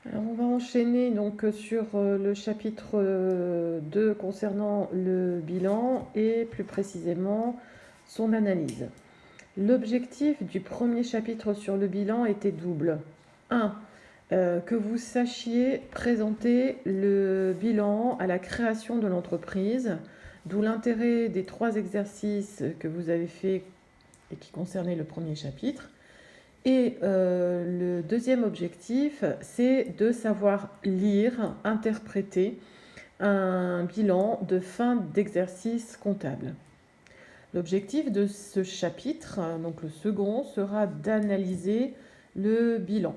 Alors, on va enchaîner donc sur le chapitre 2 concernant le bilan et plus précisément son analyse. L'objectif du premier chapitre sur le bilan était double. 1. Que vous sachiez présenter le bilan à la création de l'entreprise, d'où l'intérêt des 3 exercices que vous avez faits et qui concernaient le premier chapitre. Et le deuxième objectif, c'est de savoir lire, interpréter un bilan de fin d'exercice comptable. L'objectif de ce chapitre, donc le second, sera d'analyser le bilan.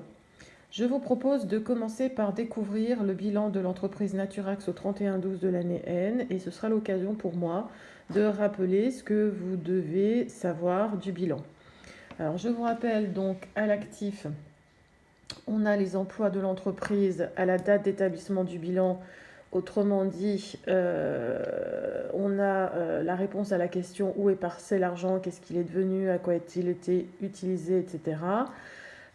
Je vous propose de commencer par découvrir le bilan de l'entreprise Naturax au 31/12 de l'année N, et ce sera l'occasion pour moi de rappeler ce que vous devez savoir du bilan. Alors, je vous rappelle donc à l'actif, on a les emplois de l'entreprise à la date d'établissement du bilan. Autrement dit, on a la réponse à la question où est passé l'argent, qu'est-ce qu'il est devenu, à quoi a-t-il été utilisé, etc.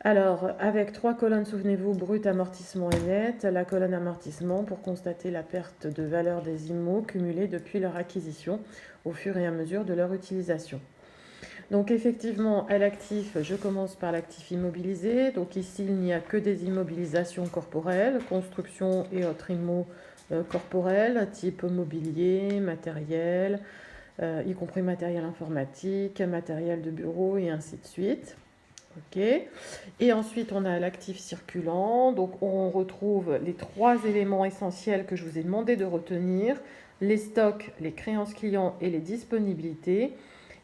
Alors, avec 3 colonnes, souvenez-vous, brut, amortissement et net. La colonne amortissement pour constater la perte de valeur des immos cumulés depuis leur acquisition au fur et à mesure de leur utilisation. Donc effectivement, à l'actif, je commence par l'actif immobilisé. Donc ici, il n'y a que des immobilisations corporelles, construction et autres immos corporels, type mobilier, matériel, y compris matériel informatique, matériel de bureau et ainsi de suite. Ok. Et ensuite, on a l'actif circulant. Donc on retrouve les 3 éléments essentiels que je vous ai demandé de retenir: les stocks, les créances clients et les disponibilités.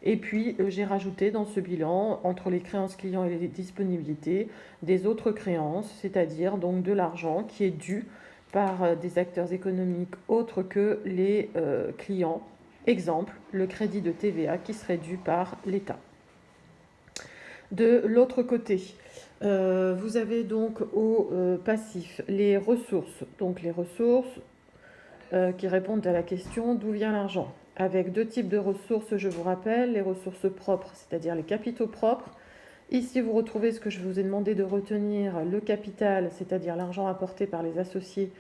Et puis, j'ai rajouté dans ce bilan, entre les créances clients et les disponibilités, des autres créances, c'est-à-dire donc de l'argent qui est dû par des acteurs économiques autres que les clients. Exemple, le crédit de TVA qui serait dû par l'État. De l'autre côté, vous avez donc au passif les ressources. Donc les ressources qui répondent à la question d'où vient l'argent. Avec 2 types de ressources, je vous rappelle, les ressources propres, c'est-à-dire les capitaux propres. Ici, vous retrouvez ce que je vous ai demandé de retenir, le capital, c'est-à-dire l'argent apporté par les associés,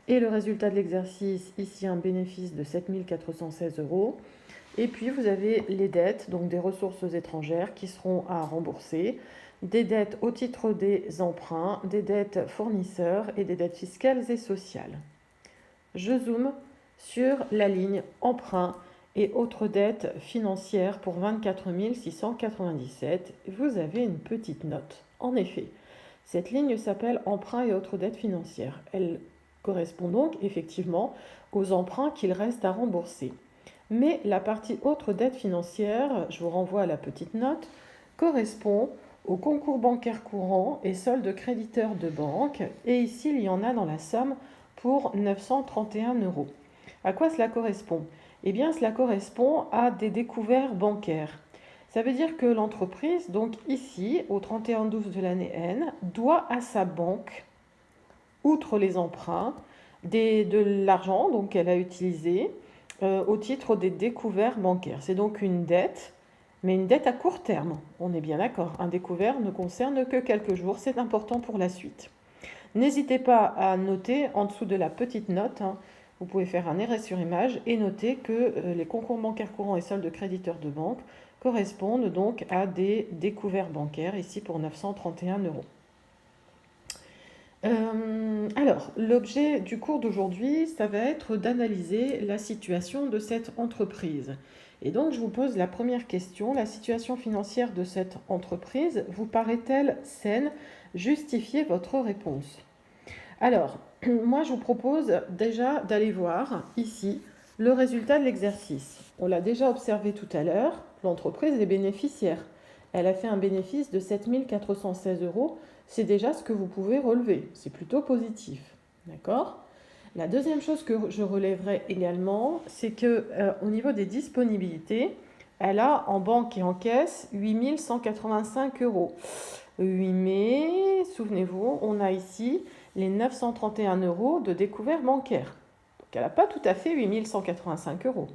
et le résultat de l'exercice, ici un bénéfice de 7 416 €. Et puis, vous avez les dettes, donc des ressources étrangères qui seront à rembourser, des dettes au titre des emprunts, des dettes fournisseurs et des dettes fiscales et sociales. Je zoome sur la ligne emprunt et autres dettes financières pour 24 697. Vous avez une petite note. En effet, cette ligne s'appelle emprunt et autres dettes financières. Elle correspond donc effectivement aux emprunts qu'il reste à rembourser. Mais la partie autres dettes financières, je vous renvoie à la petite note, correspond au concours bancaire courant et solde créditeur de banque. Et ici, il y en a dans la somme pour 931 €. À quoi cela correspond? Eh bien, cela correspond à des découverts bancaires. Ça veut dire que l'entreprise, donc ici, au 31/12 de l'année N, doit à sa banque, outre les emprunts, de l'argent donc qu'elle a utilisé au titre des découverts bancaires. C'est donc une dette, mais une dette à court terme. On est bien d'accord. Un découvert ne concerne que quelques jours. C'est important pour la suite. N'hésitez pas à noter en dessous de la petite note, vous pouvez faire un arrêt sur image et noter que les concours bancaires courants et soldes de créditeurs de banque correspondent donc à des découverts bancaires, ici pour 931 €. Alors, l'objet du cours d'aujourd'hui, ça va être d'analyser la situation de cette entreprise. Et donc, je vous pose la première question: la situation financière de cette entreprise vous paraît-elle saine? Justifiez votre réponse. Alors, moi, je vous propose déjà d'aller voir ici le résultat de l'exercice. On l'a déjà observé tout à l'heure, l'entreprise est bénéficiaire. Elle a fait un bénéfice de 7 416 €. C'est déjà ce que vous pouvez relever. C'est plutôt positif. D'accord? La deuxième chose que je relèverai également, c'est que au niveau des disponibilités, elle a en banque et en caisse 8 185 €. 8 mai, souvenez-vous, on a ici les 931 € de découvert bancaire. Donc elle n'a pas tout à fait 8 185 €.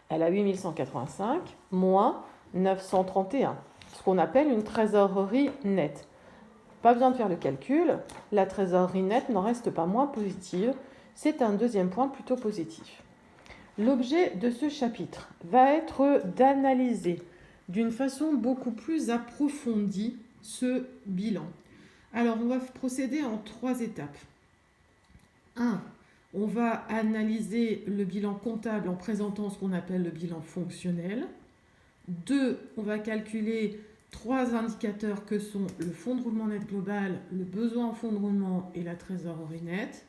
Elle a 8 185 moins 931, ce qu'on appelle une trésorerie nette. Pas besoin de faire le calcul, la trésorerie nette n'en reste pas moins positive. C'est un deuxième point plutôt positif. L'objet de ce chapitre va être d'analyser d'une façon beaucoup plus approfondie ce bilan. Alors, on va procéder en 3 étapes. 1. On va analyser le bilan comptable en présentant ce qu'on appelle le bilan fonctionnel. 2. On va calculer 3 indicateurs que sont le fonds de roulement net global, le besoin en fonds de roulement et la trésorerie nette.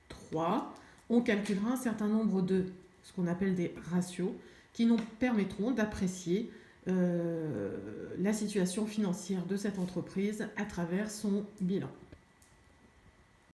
3. On calculera un certain nombre de ce qu'on appelle des ratios qui nous permettront d'apprécier la situation financière de cette entreprise à travers son bilan.